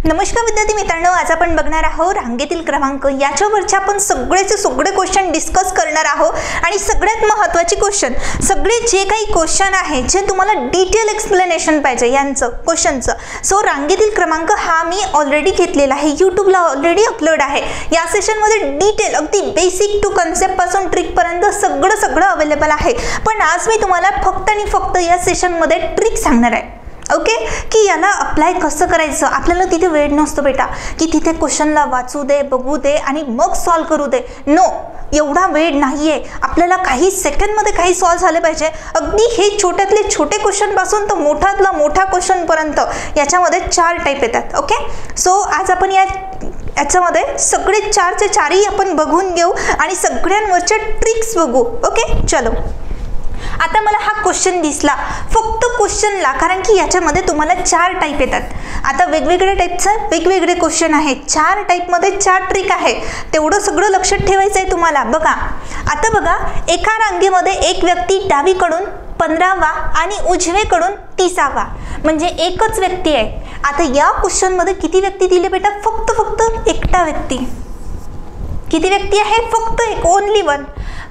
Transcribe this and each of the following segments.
नमस्कार विद्यार्थी मित्रांनो, आज आपण बघणार आहोत रांगेतील क्रमांक याच्यावरचे आपण सगळेचे सगळे क्वेश्चन डिस्कस करणार आहोत. आणि सगळ्यात महत्त्वाची क्वेश्चन, सगळे जे काही क्वेश्चन आहे जे तुम्हाला डिटेल एक्सप्लेनेशन पाहिजे यांचं क्वेश्चनचं, सो रांगेतील क्रमांक हा मी ऑलरेडी घेतलेला आहे, यूट्यूबला ऑलरेडी अपलोड आहे. या सेशनमध्ये डिटेल अगदी बेसिक टू कन्सेप्ट पासून ट्रिक पर्यंत सगळं अवेलेबल आहे. पण आज मी तुम्हाला फक्त आणि फक्त या सेशनमध्ये ट्रिक सांगणार आहे. ओके, की याला अप्लाय कसं करायचं. आपल्याला तिथे वेळ नसतो बेटा की तिथे क्वेश्चनला वाचू दे, बघू दे आणि मग सॉल्व करू दे. नो, एवढा वेळ नाही आहे. आपल्याला काही सेकंडमध्ये काही सॉल्व झाले पाहिजे. अगदी हे छोट्यातले छोटे क्वेश्चनपासून तर मोठातला मोठा क्वेश्चनपर्यंत याच्यामध्ये 4 टाईप येतात. ओके, सो आज आपण याच्यामध्ये सगळे 4चे 4ही आपण बघून घेऊ आणि सगळ्यांवरच्या ट्रिक्स बघू. ओके, चलो. आता मला हा क्वेश्चन दिसला फक्त क्वेश्चनला, कारण की याच्यामध्ये तुम्हाला 4 टाईप येतात. आता वेगवेगळ्या टाईपचे वेगवेगळे क्वेश्चन आहेत. 4 टाईपमध्ये 4 ट्रिक आहे. तेवढं सगळं लक्षात ठेवायचं आहे तुम्हाला. बघा, आता बघा, एका रांगेमध्ये एक व्यक्ती डावीकडून 15वा आणि उजवेकडून 30वा, म्हणजे एकच व्यक्ती आहे. आता या क्वेश्चनमध्ये किती व्यक्ती दिले बेटा? फक्त एकटा व्यक्ती. किती व्यक्ती आहे? फक्त एक, ओनली वन.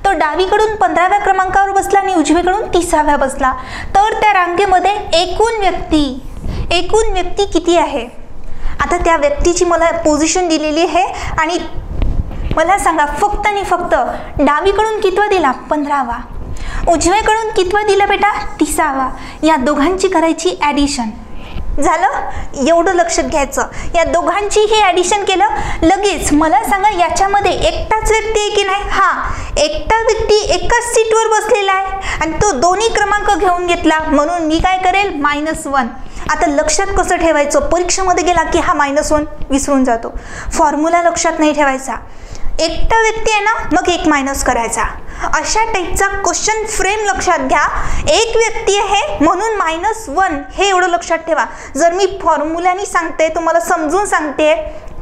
तो डावीकडून 15व्या क्रमांकावर बसला आणि उजवीकडून 30व्या बसला. तर त्या रांगेमध्ये एकूण व्यक्ती किती आहे? आता त्या व्यक्तीची मला पोझिशन दिलेली आहे आणि मला सांगा फक्त आणि फक्त डावीकडून कितवा दिला? 15वा. उजवीकडून कितवा दिला बेटा? 30वा. या दोघांची करायची ॲडिशन. झालं? एवढं लक्षात घ्यायचं. या दोघांची हे ॲडिशन केलं लगेच मला सांगा याच्यामध्ये एकटाच व्यक्ती आहे की नाही? हा, एकटा व्यक्ती एकाच सीटवर बसलेला आहे आणि तो दोन्ही क्रमांक घेऊन घेतला, म्हणून मी काय करेल? -1. आता लक्षात कसं ठेवायचं? परीक्षेमध्ये गेला की हा -1 विसरून जातो. फॉर्म्युला लक्षात नाही ठेवायचा. एकटा व्यक्ती आहे ना, मग 1 मायनस करायचा. अशा टाईपचा क्वेश्चन फ्रेम लक्षात घ्या. एक व्यक्ती आहे म्हणून -1 हे एवढं लक्षात ठेवा. जर मी फॉर्म्युलानी सांगते, तुम्हाला समजून सांगते,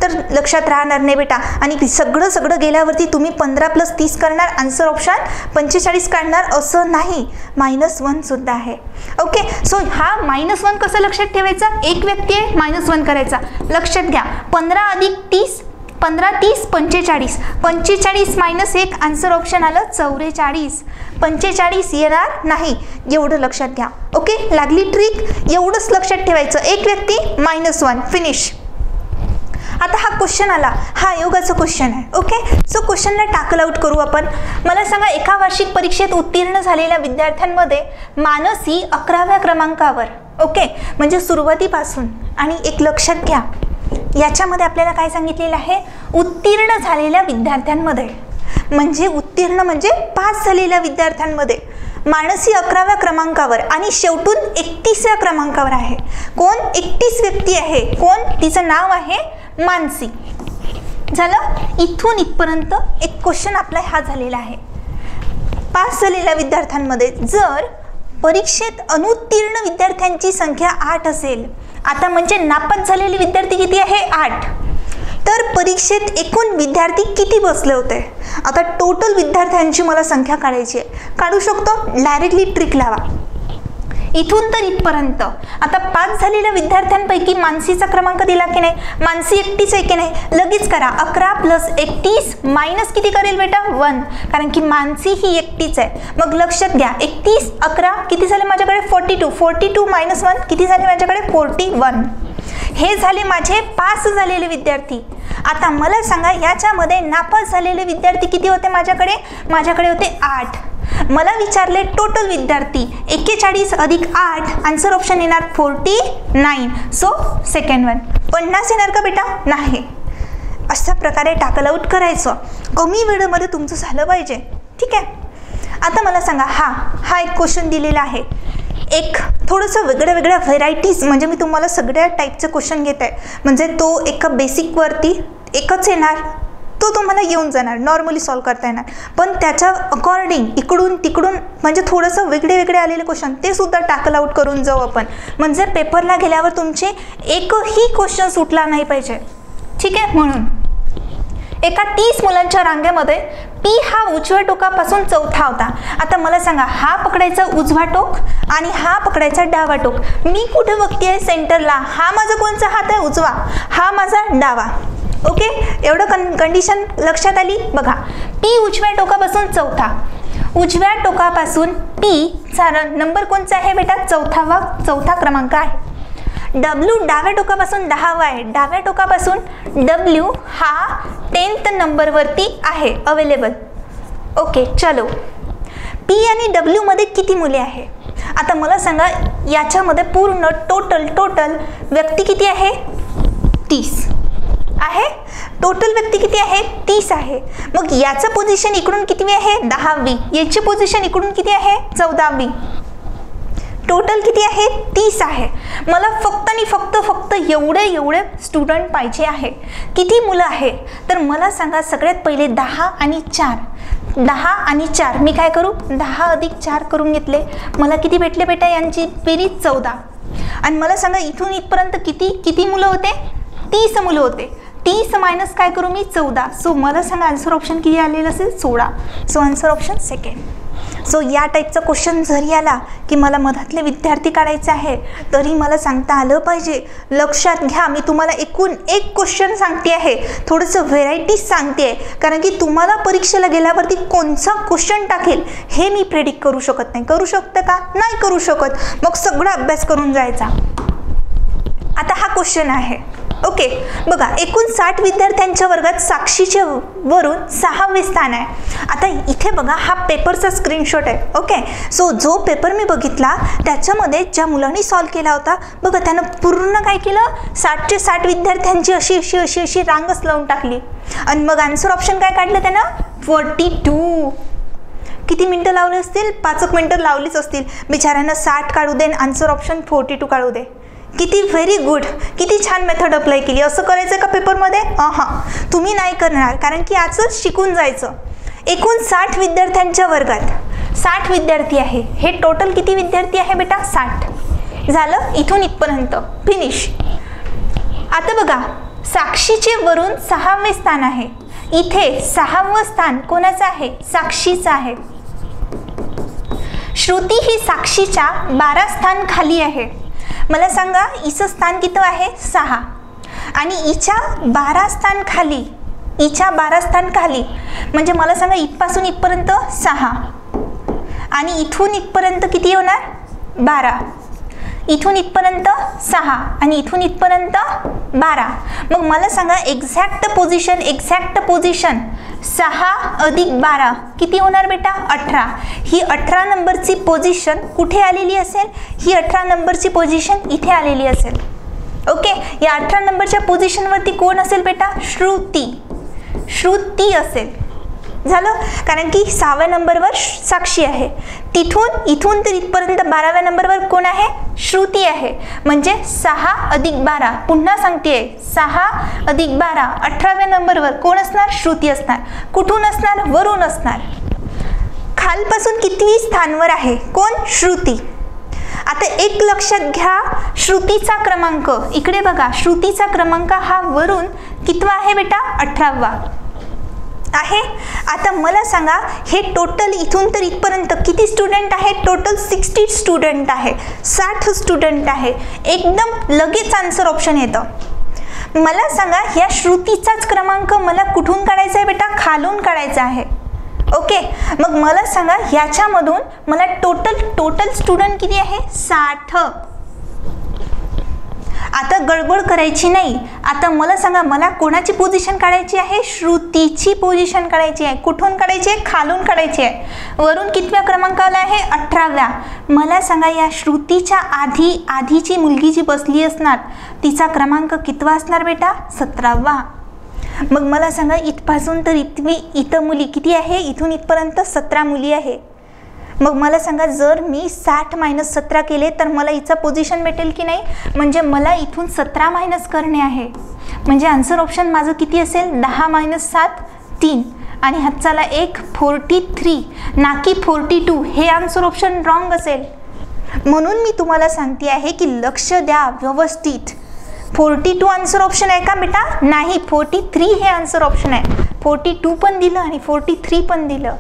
तर लक्षात राहणार नाही बेटा. आणि सगळं गेल्यावरती तुम्ही 15 + 30 करणार, आन्सर ऑप्शन 45 काढणार असं नाही. -1 सुद्धा आहे. ओके, सो हा -1 कसं लक्षात ठेवायचा? एक व्यक्ती आहे, -1 करायचा. लक्षात घ्या, 15 + 30, 15, 30, 45. 45 - 1, आन्सर ऑप्शन आलं 44. 45 येणार नाही, एवढं लक्षात घ्या. ओके, लागली ट्रिक? एवढंच लक्षात ठेवायचं. एक व्यक्ती -1, फिनिश. आता हा क्वेश्चन आला, हा योगाचा क्वेश्चन आहे. ओके, सो क्वेश्चनला टाकल आउट करू आपण. मला सांगा, एका वार्षिक परीक्षेत उत्तीर्ण झालेल्या विद्यार्थ्यांमध्ये मानसी 11व्या क्रमांकावर, ओके, म्हणजे सुरुवातीपासून. आणि एक लक्षात घ्या, याच्यामध्ये आपल्याला काय सांगितलेलं आहे? उत्तीर्ण झालेल्या विद्यार्थ्यांमध्ये, म्हणजे उत्तीर्ण म्हणजे पास झालेल्या विद्यार्थ्यांमध्ये मानसी 11व्या क्रमांकावर आणि शेवटून 31व्या क्रमांकावर आहे. कोण? 31 व्यक्ती आहे. कोण? तिचं नाव आहे मानसी. झालं? इथून इथपर्यंत एक क्वेश्चन आपला हा झालेला आहे. पास झालेल्या विद्यार्थ्यांमध्ये जर परीक्षेत अनुत्तीर्ण विद्यार्थ्यांची संख्या 8 असेल, आता म्हणजे नापास झालेले विद्यार्थी किती आहे? 8. तर परीक्षेत एकूण विद्यार्थी किती बसले होते? आता टोटल विद्यार्थ्यांची मला संख्या काढायची आहे. काढू शकतो? डायरेक्टली ट्रिक लावा. इथून तर इथपर्यंत आता पास झालेल्या विद्यार्थ्यांपैकी मानसीचा क्रमांक दिला की नाही? मानसी एकटीच आहे की नाही? लगेच करा. 11 + 31 मायनस किती करेल बेटा? 1, कारण की मानसी ही एकटीच आहे. मग लक्षात घ्या, 31, 11 किती झाले माझ्याकडे? 42. 42 - 1 किती झाले माझ्याकडे? 41. हे झाले माझे पास झालेले विद्यार्थी. आता मला सांगा, याच्यामध्ये नापास झालेले विद्यार्थी किती होते माझ्याकडे? माझ्याकडे होते 8. मला विचारले टोटल विद्यार्थी 41 + 8, आन्सर ऑप्शन येणार 49. So second one. 50 येणार का बेटा? नाही. अशा प्रकारे टाकल आउट करायचं. कमी वेळेमध्ये तुमचं झालं पाहिजे. ठीक आहे. आता मला सांगा, हा एक क्वेश्चन दिलेला आहे. एक थोडंसं वेगळ्या व्हेरायटीज, म्हणजे मी तुम्हाला सगळ्या टाईपचे क्वेश्चन घेत आहे. म्हणजे तो एका बेसिकवरती एकच येणार, तो तुम्हाला येऊन जाणार, नॉर्मली सॉल्व करता येणार. पण त्याच्या अकॉर्डिंग इकडून तिकडून म्हणजे थोडंसं वेगळे आलेले क्वेश्चन ते सुद्धा टाकल आउट करून जाऊ आपण. म्हणजे पेपरला गेल्यावर तुमचे एकही क्वेश्चन सुटला नाही पाहिजे. ठीक आहे. म्हणून एका 30 मुलांच्या रांगेमध्ये P हा उजव्या टोकापासून चौथा होता. आता मला सांगा, हा पकडायचा उजवा टोक आणि हा पकडायचा डावा टोक. मी कुठे बघतेय सेंटरला? हा माझा कोणचा हात आहे? उजवा. हा माझा डावा. ओके, एवढं कंडिशन लक्षात आली. बघा, P उजव्या टोकापासून चौथा. उजव्या टोकापासून P चा नंबर कोणचा आहे बेटा? चौथा क्रमांक आहे. W डाव्या टोकापासून 10वा आहे. डाव्या टोकापासून W हा 10th नंबरवरती आहे अवेलेबल. ओके, चलो. P आणि W मध्ये किती मुले आहे? आता मला सांगा, याच्यामध्ये पूर्ण टोटल व्यक्ती किती आहे? 30 आहे. टोटल व्यक्ती किती आहे? 30 आहे. मग याचं पोझिशन इकडून किती आहे? 10वी. याची पोझिशन इकडून किती आहे? 14वी. टोटल किती आहे? 30 आहे. मला फक्त आणि फक्त एवढे स्टुडंट पाहिजे आहे. किती मुलं आहे? तर मला सांगा, सगळ्यात पहिले 10 आणि 4 मी काय करू? 10 अधिक 4 करून घेतले. मला किती भेटले बेटा? यांची बेरीज 14. आणि मला सांगा, इथून इथपर्यंत किती मुलं होते? 30 मुलं होते. 30 मायनस काय करू मी? 14. सो मला सांगा, आन्सर ऑप्शन किती आलेलं असेल? 16. So answer option second. So या टाईपचा क्वेश्चन जरी आला की मला मधातले विद्यार्थी काढायचे आहे, तरी मला सांगता आलं पाहिजे. लक्षात घ्या, मी तुम्हाला एकूण एक क्वेश्चन सांगते आहे, थोडंसं व्हेरायटीज सांगते आहे, कारण की तुम्हाला परीक्षेला गेल्यावरती कोणचा क्वेश्चन टाकेल हे मी प्रेडिक्ट करू शकत नाही. करू शकतं का? नाही करू शकत. मग सगळा अभ्यास करून जायचा. आता हा क्वेश्चन आहे. ओके, बघा, एकूण 60 विद्यार्थ्यांच्या वर्गात साक्षीच्या वरून 6वे स्थान आहे. आता इथे बघा, हा पेपरचा स्क्रीनशॉट आहे. ओके, सो जो पेपर मी बघितला त्याच्यामध्ये ज्या मुलांनी सॉल्व केला होता बघा, त्यानं पूर्ण काय केलं? 60चे 60 विद्यार्थ्यांची अशी रांगच लावून टाकली. आणि मग आन्सर ऑप्शन काय काढलं त्यानं? 42. किती मिनटं लावले असतील? 5 मिनटं लावलीच असतील. बिचाऱ्यांना 60 काढू दे, आन्सर ऑप्शन 42 काढू दे. किती व्हेरी गुड, किती छान मेथड अप्लाय केली. असं करायचं का पेपरमध्ये? तुम्ही नाही करणार, कारण की आजच शिकून जायचं. एकूण 60 विद्यार्थ्यांच्या वर्गात 60 विद्यार्थी आहे. हे टोटल किती विद्यार्थी आहे बेटा? 60. झालं, इथून इथपर्यंत फिनिश. आता बघा, साक्षीचे वरून 6वे स्थान आहे. इथे 6वं स्थान कोणाचं आहे? साक्षीचं आहे. श्रुती ही साक्षीच्या 12 स्थान खाली आहे. मला सांगा, हिचं स्थान किती आहे? 6. आणि हिच्या 12 स्थान खाली म्हणजे मला सांगा, इथपासून इथपर्यंत 6 आणि इथून इथपर्यंत किती होणार? 12. इथून इथपर्यंत 6 आणि इथून इथपर्यंत 12. मग मला सांगा, एक्झॅक्ट पोझिशन 6 अधिक 12 किती होणार बेटा? 18. ही 18 नंबरची पोझिशन कुठे आलेली असेल? ही 18 नंबरची पोझिशन इथे आलेली असेल. ओके, या 18 नंबरच्या पोझिशनवरती कोण असेल बेटा? श्रुती असेल. झालं, कारण की 6व्या नंबरवर साक्षी आहे. इथून तर इथपर्यंत 12व्या नंबरवर कोण आहे? श्रुती आहे. म्हणजे 6 अधिक 12, पुन्हा सांगतेय 6 अधिक 12, 18व्या नंबरवर कोण असणार? श्रुती असणार. कुठून असणार? वरून असणार. खालपासून कितवी स्थानवर आहे? कोण? श्रुती. आता एक लक्षात घ्या, श्रुतीचा क्रमांक इकडे बघा, श्रुतीचा क्रमांक हा वरून कितवा आहे बेटा? 18वा आहे. आता मला सांगा, हे टोटल इथून तर इथपर्यंत किती स्टुडंट आहेत? टोटल 60 स्टुडंट आहे. 60 स्टुडंट आहे. एकदम लगेच आन्सर ऑप्शन येतं. मला सांगा, ह्या श्रुतीचाच क्रमांक मला कुठून काढायचा आहे बेटा? खालून काढायचा आहे. ओके, मग मला सांगा, ह्याच्यामधून मला टोटल स्टुडंट किती आहे? 60. आता गडबड करायची नाही. आता मला सांगा, मला कोणाची पोझिशन काढायची आहे? श्रुतीची पोझिशन काढायची आहे. कुठून काढायची आहे? खालून काढायची आहे. वरून कितव्या क्रमांकाला आहे? 18व्या. मला सांगा, या श्रुतीच्या आधीची मुलगी जी बसली असणार तिचा क्रमांक कितवा असणार बेटा? 17वा. मग मला सांगा, इथपासून तर इथं मुली किती आहे? इथून इथपर्यंत 17 मुली आहे. मग मला सांगा, जर मी 60 - 17 केले तर मला हिचा पोझिशन भेटेल की नाही? म्हणजे मला इथून 17 मायनस करणे आहे. म्हणजे आन्सर ऑप्शन माझं किती असेल? 10 - 7 3 आणि हातचाला 1 43 ना की 42. हे आन्सर ऑप्शन रॉंग असेल. म्हणून मी तुम्हाला सांगते आहे की लक्ष द्या व्यवस्थित. 42 आन्सर ऑप्शन आहे का बेटा? नाही, 43 हे आन्सर ऑप्शन आहे. 42 पण दिलं आणि 43 पण दिलं,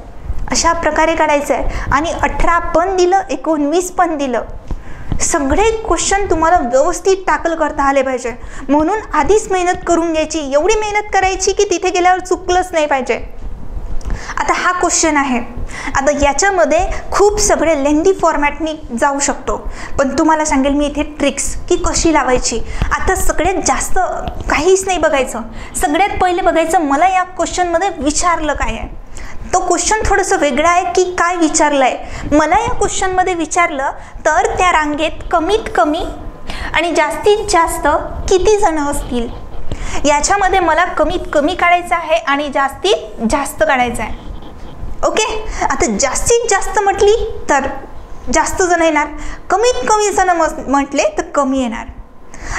अशा प्रकारे काढायचं आहे. आणि 18 पण दिलं, 19 पण दिलं. सगळे क्वेश्चन तुम्हाला व्यवस्थित टॅकल करता आले पाहिजे, म्हणून आधीच मेहनत करून घ्यायची. एवढी मेहनत करायची की तिथे गेल्यावर चुकलंच नाही पाहिजे. आता हा क्वेश्चन आहे. आता याच्यामध्ये खूप सगळे लेंदी फॉर्मॅटनी जाऊ शकतो, पण तुम्हाला सांगेल मी इथे ट्रिक्स की कशी लावायची. आता सगळ्यात जास्त काहीच नाही बघायचं, सगळ्यात पहिले बघायचं मला या क्वेश्चनमध्ये विचारलं काय आहे. तो क्वेश्चन थोडंसं वेगळा आहे की काय विचारलं आहे. मला या क्वेश्चनमध्ये विचारलं तर त्या रांगेत कमीत कमी आणि जास्तीत जास्त किती जण असतील, याच्यामध्ये मला कमीत कमी काढायचं आहे आणि जास्तीत जास्त काढायचं आहे. ओके, आता जास्तीत जास्त म्हटली तर जास्त जण येणार, कमीत कमी जण म्हटले तर कमी येणार.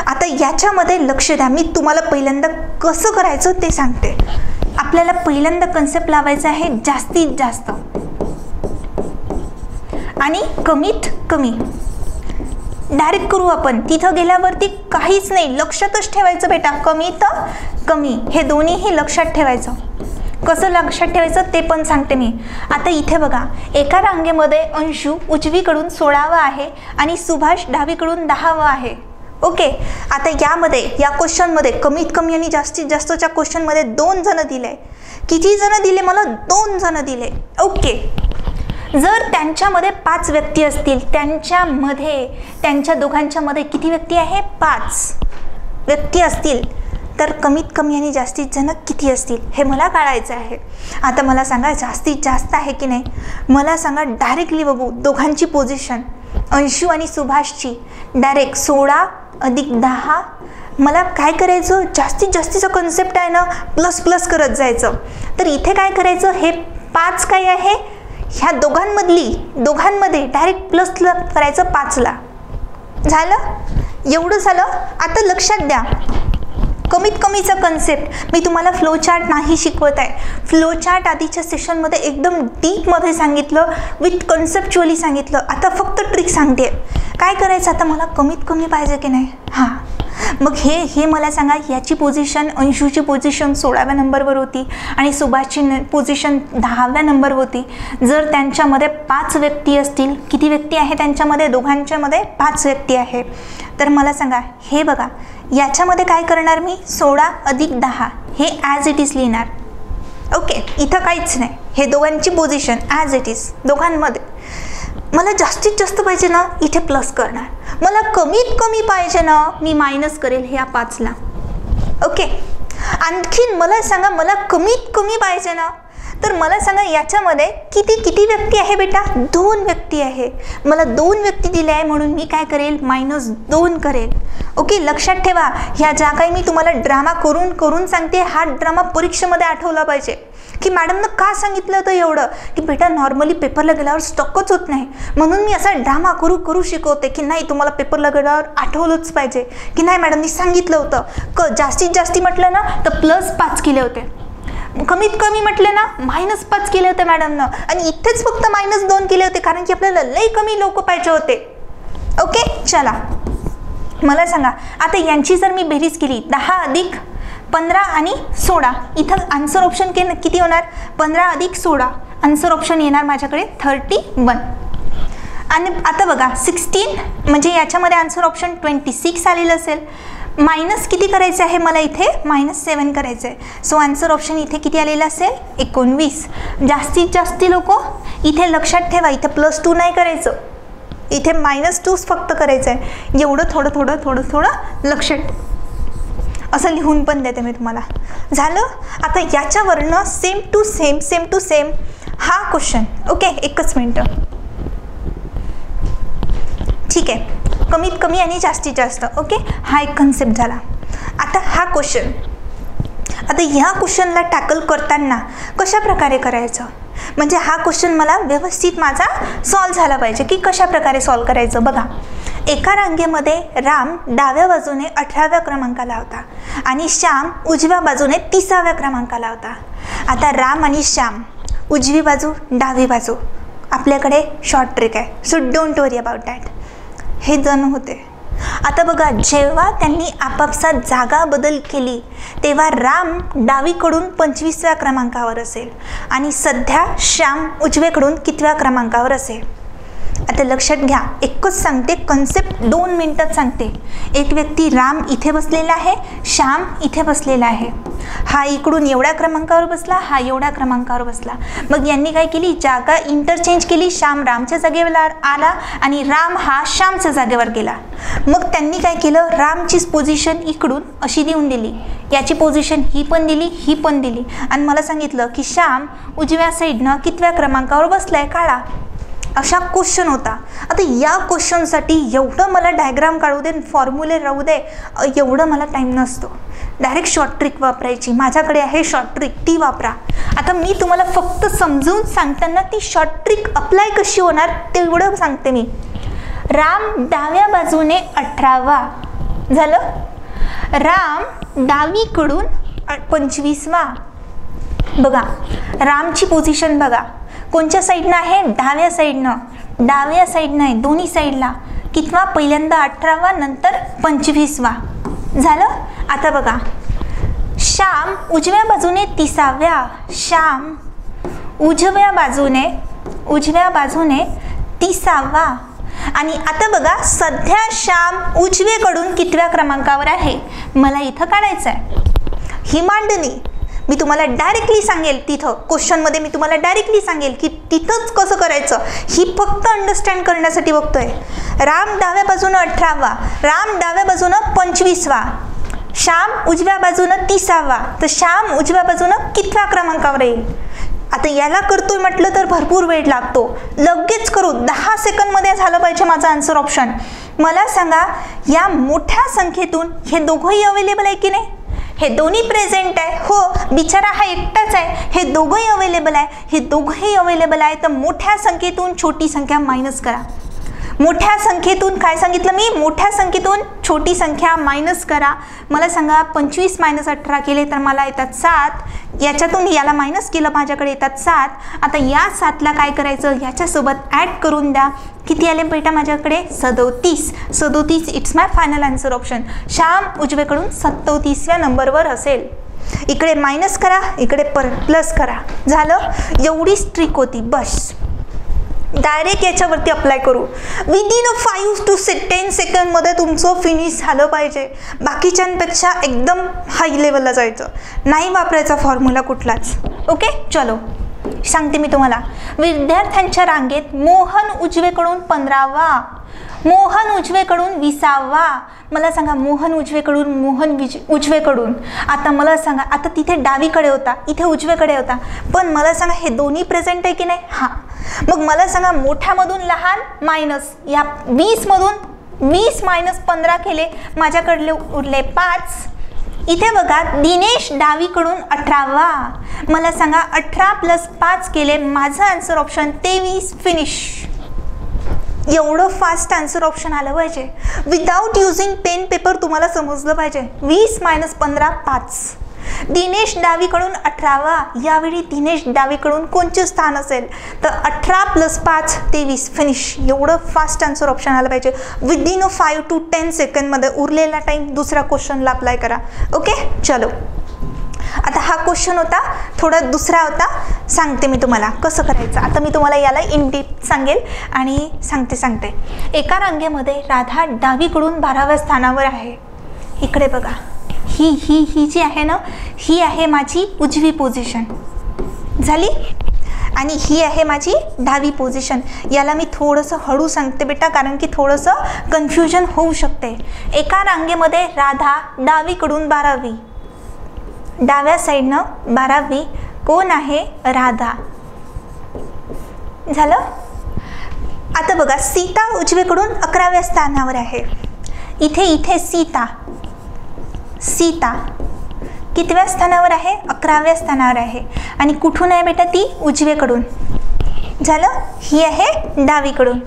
आता याच्यामध्ये लक्ष द्या, मी तुम्हाला पहिल्यांदा कसं करायचं ते सांगते. आपल्याला पहिल्यांदा कन्सेप्ट लावायचा आहे जास्तीत जास्त आणि कमीत कमी. डायरेक्ट करू आपण, तिथं गेल्यावरती काहीच नाही, लक्षातच ठेवायचं बेटा. कमी तर कमी हे दोन्हीही लक्षात ठेवायचं. कसं लक्षात ठेवायचं ते पण सांगते मी. आता इथे बघा, एका रांगेमध्ये अंशू उजवीकडून 16वा आहे आणि सुभाष डावीकडून 10वा आहे. ओके, आता या क्वेश्चनमध्ये कमीत कमी आणि जास्तीत जास्तच्या क्वेश्चनमध्ये 2 जण दिले. किती जण दिले मला? 2 जण दिले. ओके, जर त्यांच्यामध्ये 5 व्यक्ती असतील, त्यांच्या दोघांच्यामध्ये किती व्यक्ती आहे? 5 व्यक्ती असतील, तर कमीत कमी आणि जास्तीत जण किती असतील हे मला काढायचं आहे. आता मला सांगा जास्तीत जास्त आहे की नाही. मला सांगा, डायरेक्टली बघू दोघांची पोझिशन, अंशू आणि सुभाषची. डायरेक्ट 16 अधिक 10. मला काय करायचं, जास्तीत जास्तीचा कन्सेप्ट आहे ना, प्लस प्लस करत जायचं. तर इथे काय करायचं, हे 5 काय आहे, ह्या दोघांमध्ये डायरेक्ट प्लस करायचं 5ला. झालं, एवढं झालं. आता लक्षात द्या, कमीत कमीचा कन्सेप्ट मी तुम्हाला फ्लो चार्ट नाही शिकवत आहे. फ्लो चार्ट आधीच्या सेशनमध्ये एकदम डीपमध्ये सांगितलं, विथ कन्सेप्च्युअली सांगितलं. आता फक्त ट्रिक सांगते काय करायचं. आता मला कमीत कमी पाहिजे की नाही. हां, मग हे मला सांगा, याची पोझिशन, अंशूची पोझिशन 16व्या नंबरवर होती आणि सुभाषची पोझिशन 10व्या नंबर होती. जर त्यांच्यामध्ये 5 व्यक्ती असतील, किती व्यक्ती आहे त्यांच्यामध्ये? दोघांच्यामध्ये 5 व्यक्ती आहे. तर मला सांगा, हे बघा, याच्यामध्ये काय करणार मी, 16 अधिक 10 हे ॲज इट इज लिहिणार. ओके, इथं काहीच नाही, हे दोघांची पोझिशन ॲज इट इज दोघांमध्ये. मला जास्तीत जास्त पाहिजे ना, इथे प्लस करणार. मला कमीत कमी पाहिजे ना, मी मायनस करेल ह्या 5ला. ओके, आणखीन मला सांगा, मला कमीत कमी पाहिजे ना, तर मला सांगा याच्यामध्ये किती व्यक्ती आहे बेटा? 2 व्यक्ती आहे. मला 2 व्यक्ती दिले आहे म्हणून मी काय करेल, -2 करेल. ओके, लक्षात ठेवा, ह्या ज्या काही मी तुम्हाला ड्रामा करून सांगते, हा ड्रामा परीक्षेमध्ये आठवला पाहिजे की मॅडमनं का सांगितलं होतं एवढं, की बेटा नॉर्मली पेपरला गेल्यावर स्टॉकच होत नाही, म्हणून मी असा ड्रामा करू शिकवते की नाही, तुम्हाला पेपरला गेल्यावर आठवलंच पाहिजे की नाही मॅडमनी सांगितलं होतं. जास्तीत जास्ती म्हटलं ना तर +5 केले होते, कमीत कमी म्हटले ना -5 केले होते मॅडमनं, आणि इथेच फक्त -2 केले होते कारण की आपल्याला लई कमी लोक पाहिजे होते. ओके, चला मला सांगा, आता यांची जर मी बेरीज केली, 10 अधिक 15 आणि 16, इथं आन्सर ऑप्शन किती होणार? 15 अधिक 16, आन्सर ऑप्शन येणार माझ्याकडे 31. आणि आता बघा 16 म्हणजे याच्यामध्ये आन्सर ऑप्शन 26 आलेलं असेल. मायनस किती करायचं आहे मला इथे? -7 करायचं आहे. सो आन्सर ऑप्शन इथे किती आलेलं असेल? 19. जास्तीत जास्ती लोक इथे लक्षात ठेवा, इथे +2 नाही करायचं, इथे -2 फक्त करायचं आहे. एवढं थोडं लक्षात असं लिहून पण देते मी तुम्हाला. झालं. आता याच्यावरनं सेम टू सेम हा क्वेश्चन. ओके, एकच मिनटं. ठीक आहे, कमीत कमी आणि जास्तीत जास्त. ओके, हा एक कन्सेप्ट झाला. आता हा क्वेश्चन, आता ह्या क्वेश्चनला टॅकल करताना कशा प्रकारे करायचं, म्हणजे हा क्वेश्चन मला व्यवस्थित माझा सॉल्व झाला पाहिजे की कशा प्रकारे सॉल्व करायचं. बघा, एका रांगेमध्ये राम डाव्या बाजूने 18व्या क्रमांकाला होता आणि श्याम उजव्या बाजूने 30व्या क्रमांकाला होता. आता राम आणि श्याम उजवी बाजू डावी बाजू, आपल्याकडे शॉर्ट ट्रिक आहे, so don't worry about that. हे जण होते. आता बघा, जेव्हा त्यांनी आपापसात जागा बदल केली तेव्हा राम डावीकडून 25व्या क्रमांकावर असेल आणि सध्या श्याम उजवीकडून कितव्या क्रमांकावर असेल. आता लक्षात घ्या, एकच सांगते, कन्सेप्ट 2 मिनिटात सांगते. एक व्यक्ती राम इथे बसलेला आहे, श्याम इथे बसलेला आहे. हा इकडून एवढ्या क्रमांकावर बसला, हा एवढ्या क्रमांकावर बसला. मग यांनी काय केली, जागा इंटरचेंज केली. श्याम रामच्या जागेवर आला आणि राम हा श्यामच्या जागेवर गेला. मग त्यांनी काय केलं, रामची पोझिशन इकडून अशी देऊन दिली, याची पोझिशन ही पण दिली, ही पण दिली आणि मला सांगितलं की श्याम उजव्या साईडनं कितव्या क्रमांकावर बसलाय काढा. अशा क्वेश्चन होता. आता या क्वेश्चनसाठी एवढं मला डायग्राम काढू दे, फॉर्म्युले राहू दे, एवढं मला टाईम नसतो. डायरेक्ट शॉर्ट ट्रिक वापरायची. माझ्याकडे आहे शॉर्ट ट्रिक, ती वापरा. आता मी तुम्हाला फक्त समजून सांगताना ती शॉर्ट ट्रिक अप्लाय कशी होणार तेवढं सांगते मी. राम डाव्या बाजूने 18वा झालं, राम डावीकडून 25वा. बघा रामची पोझिशन बघा, कोणत्या साईडनं आहे, डाव्या साईडनं. डाव्या साईडनं आहे, दोन्ही साईडला. कितवा, पहिल्यांदा 18वा, नंतर 25वा झालं. आता बघा, श्याम उजव्या बाजूने 30व्या, श्याम उजव्या बाजूने 30वा. आणि आता बघा, सध्या श्याम उजवीकडून कितव्या क्रमांकावर आहे मला इथं काढायचं आहे. ही मांडणी मी तुम्हाला डायरेक्टली सांगेल, तिथं क्वेश्चनमध्ये मी तुम्हाला डायरेक्टली सांगेल की तिथंच कसं करायचं. ही फक्त अंडरस्टँड करण्यासाठी बघतोय. राम डाव्या बाजूनं 18वा, राम डाव्या बाजूनं 25वा, श्याम उजव्या बाजूनं 30वा. तर श्याम उजव्या बाजूनं कितव्या क्रमांकावर येईल. आता याला करतोय म्हटलं तर भरपूर वेळ लागतो. लगेच करू, 10 सेकंदमध्ये झालं पाहिजे माझं आन्सर ऑप्शन. मला सांगा, या मोठ्या संख्येतून हे दोघंही अवेलेबल आहे की नाही. हे दोन्ही प्रेझेंट आहे, हो, बिचारा हा एकटाच आहे. हे दोघंही अवेलेबल आहे, हे दोघंही अवेलेबल आहे. तर मोठ्या संख्येतून छोटी संख्या मायनस करा. मोठ्या संख्येतून काय सांगितलं मी, मोठ्या संख्येतून छोटी संख्या मायनस करा. मला सांगा, 25 - 18 केले तर मला येतात 7. याच्यातून याला मायनस केलं, माझ्याकडे येतात 7. आता या 7ला काय करायचं, याच्यासोबत ॲड करून द्या. किती आले बेटा माझ्याकडे, 37. 37 it's my final answer option. Shyam उजवीकडून 37व्या नंबरवर असेल. इकडे मायनस करा, इकडे परत प्लस करा. झालं, एवढीच ट्रिक होती बस. डायरेक्ट याच्यावरती अप्लाय करू. विदिन 5 to 10 सेकंडमध्ये तुमचं फिनिश झालं पाहिजे. बाकीच्यांपेक्षा एकदम हाय लेवलला जायचं, नाही वापरायचा फॉर्म्युला कुठलाच. ओके, चलो सांगते मी तुम्हाला. विद्यार्थ्यांच्या रांगेत मोहन उजवीकडून 15वा, मोहन उजवीकडून 20वा. मला सांगा, मोहन उजवीकडून, मोहन उजवीकडून. आता मला सांगा, आता तिथे डावीकडे होता, इथे उजवीकडे होता, पण मला सांगा हे दोन्ही प्रेझेंट आहे की नाही. हां, मग मला सांगा, मोठ्यामधून लहान मायनस, या 20मधून 20 - 15 केले, माझ्याकडले उरले 5. इथे बघा, दिनेश डावीकडून 18वा. मला सांगा, 18 + 5 केले, माझं आन्सर ऑप्शन 23. फिनिश. एवढं फास्ट आन्सर ऑप्शन आलं पाहिजे. विदाउट युजिंग पेन पेपर तुम्हाला समजलं पाहिजे. 20 - 15 5. दिनेश डावीकडून 18वा. यावेळी दिनेश डावीकडून कोणचे स्थान असेल तर 18 + 5 23. फिनिश. एवढं फास्ट आन्सर ऑप्शन आलं पाहिजे. Within 5 to 10 सेकंडमध्ये. उरलेला टाईम दुसऱ्या क्वेश्चनला अप्लाय करा. ओके, चलो. आता हा क्वेश्चन होता, थोडा दुसरा होता, सांगते मी तुम्हाला कसं करायचं. आता मी तुम्हाला याला इन डीप सांगेल आणि सांगते. एका रांगेमध्ये राधा डावीकडून 12व्या स्थानावर आहे. इकडे बघा, ही जी आहे ना, ही आहे माझी उजवी पोझिशन झाली आणि ही आहे माझी डावी पोझिशन. याला मी थोडंसं हळू सांगते बेटा, कारण की थोडंसं कन्फ्युजन होऊ शकते. एका रांगेमध्ये राधा डावीकडून 12वी, डाव्या साईडनं 12वी. कोण आहे, राधा. झालं. आता बघा, सीता उजवीकडून 11व्या स्थानावर आहे. इथे सीता कितव्या स्थानावर आहे, 11व्या स्थानावर आहे. आणि कुठून आहे बेटा, ती उजवीकडून. झालं. ही आहे डावीकडून.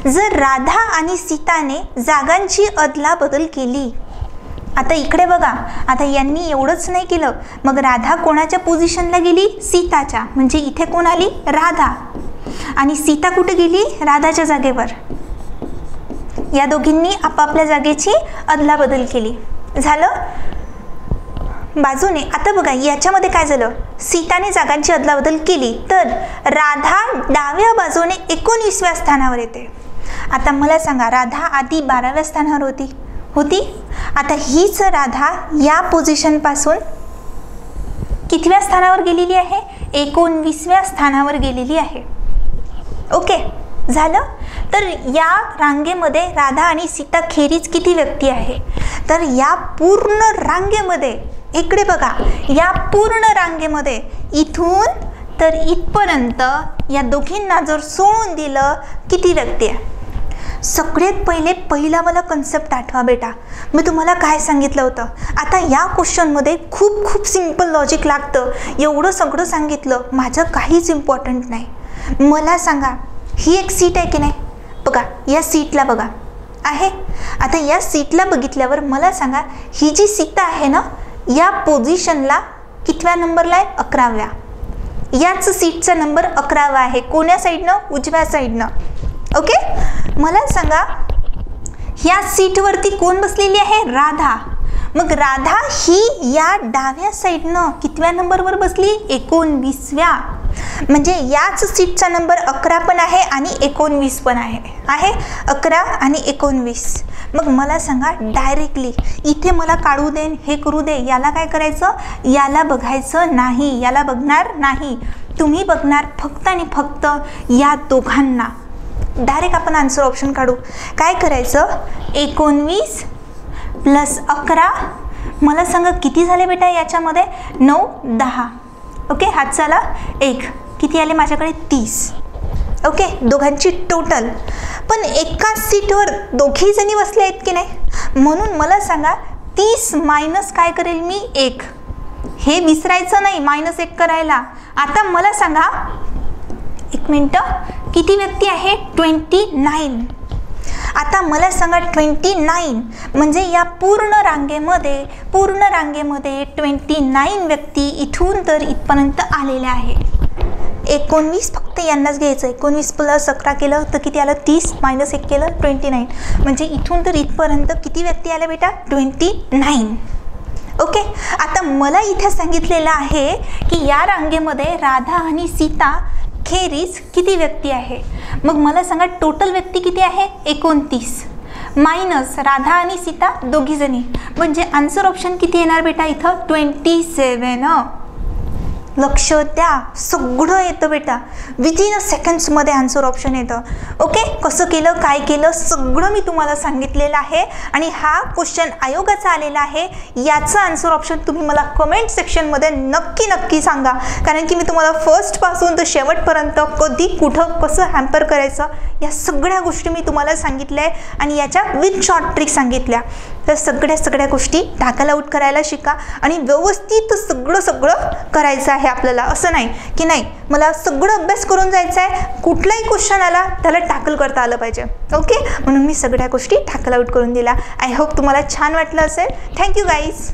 जर राधा आणि सीताने जागांची अदलाबदल केली. आता इकडे बघा, आता यांनी एवढंच नाही केलं, मग राधा कोणाच्या पोझिशनला गेली, सीताच्या. म्हणजे इथे कोण आली, राधा. आणि सीता कुठे गेली, राधाच्या जागेवर. या दोघींनी आपापल्या जागेची अदलाबदल केली. झालं बाजूने. आता बघा याच्यामध्ये काय झालं, सीताने जागांची अदलाबदल केली तर राधा डाव्या बाजूने 19व्या स्थानावर येते. आता मला सांगा, राधा आधी 12व्या स्थानावर होती. आता हीच राधा या पोझिशनपासून कितव्या स्थानावर गेलेली आहे, 19व्या स्थानावर गेलेली आहे. ओके झालं. तर या रांगेमध्ये राधा आणि सीता खेरीज किती व्यक्ती आहे, तर या पूर्ण रांगेमध्ये इकडे बघा, या पूर्ण रांगेमध्ये इथून तर इथपर्यंत या दोघींना जर सोडून दिलं किती व्यक्ती आहे. सगळ्यात पहिला मला कन्सेप्ट आठवा बेटा, मी तुम्हाला काय सांगितलं होतं. आता या क्वेश्चनमध्ये खूप सिंपल लॉजिक लागतं. एवढं सगळं सांगितलं, माझं काहीच इम्पॉर्टंट नाही. मला सांगा, ही एक सीट आहे की नाही, बघा या सीटला बघा आहे. आता या सीटला बघितल्यावर मला सांगा, ही जी सीट आहे ना, या पोझिशनला कितव्या नंबरला आहे, 11व्या. याच सीटचा नंबर 11वा आहे. कोण्या साईडनं, उजव्या साईडनं. ओके, मला सांगा ह्या सीटवरती कोण बसलेली आहे, राधा. मग राधा ही या डाव्या साईडनं कितव्या नंबरवर बसली, 19व्या. म्हणजे याच सीटचा नंबर 11 पण आहे आणि 19 पण आहे. 11 आणि 19. मग मला सांगा डायरेक्टली इथे मला काढू दे, हे करू दे, याला काय करायचं, याला बघायचं नाही, याला बघणार नाही. तुम्ही बघणार फक्त आणि फक्त या दोघांना. डायरेक्ट आपण आन्सर ऑप्शन काढू. काय करायचं, 19 + 11. मला सांगा किती झाले बेटा याच्यामध्ये, 9, 10. ओके, हात चला 1, किती आले माझ्याकडे, 30. ओके, दोघांची टोटल. पण एकाच सीटवर दोघी जणी बसले आहेत की नाही, म्हणून मला सांगा 30 मायनस काय करेल मी, 1. हे विसरायचं नाही, -1 करायला. आता मला सांगा, 1 मिनटं, किती व्यक्ती आहे, 29. आता मला सांगा 29 म्हणजे या पूर्ण रांगेमध्ये 29 व्यक्ती इथून तर इथपर्यंत आलेल्या आहे. 19 फक्त यांनाच घ्यायचं. 19 + 11 केलं तर किती आलं, 30 - 1 केलं 29. म्हणजे इथून तर इथपर्यंत किती व्यक्ती आल्या बेटा, 29. ओके, आता मला इथे सांगितलेलं आहे की या रांगेमध्ये राधा आणि सीता खेरीज किती व्यक्ती आहे. मग मला सांगा टोटल व्यक्ती किती आहे, 29 मायनस राधा आणि सीता दोघी जणी, म्हणजे आन्सर ऑप्शन किती येणार बेटा इथं, 27. लक्ष द्या, सगळं येतं बेटा, विदिन सेकंड्समध्ये आन्सर ऑप्शन येतं. ओके, कसं केलं, काय केलं, सगळं मी तुम्हाला सांगितलेलं आहे. आणि हा क्वेश्चन आयोगाचा आलेला आहे. याचं आन्सर ऑप्शन तुम्ही मला कमेंट सेक्शनमध्ये नक्की सांगा, कारण की मी तुम्हाला फर्स्टपासून तर शेवटपर्यंत कधी कुठं कसं हॅम्पर करायचं या सगळ्या गोष्टी मी तुम्हाला सांगितल्या आहे आणि याच्या विथ शॉर्ट ट्रिक सांगितल्या. तर सगळ्या गोष्टी टाकल आउट करायला शिका आणि व्यवस्थित सगळं करायचं आहे आपल्याला. असं नाही की नाही मला सगळं अभ्यास करून जायचं आहे, कुठलाही क्वेश्चन आला त्याला टॅकल करता आलं पाहिजे. ओके, म्हणून मी सगळ्या गोष्टी टॅकल आउट करून दिल्या. आय होप तुम्हाला छान वाटलं असेल. Thank you guys.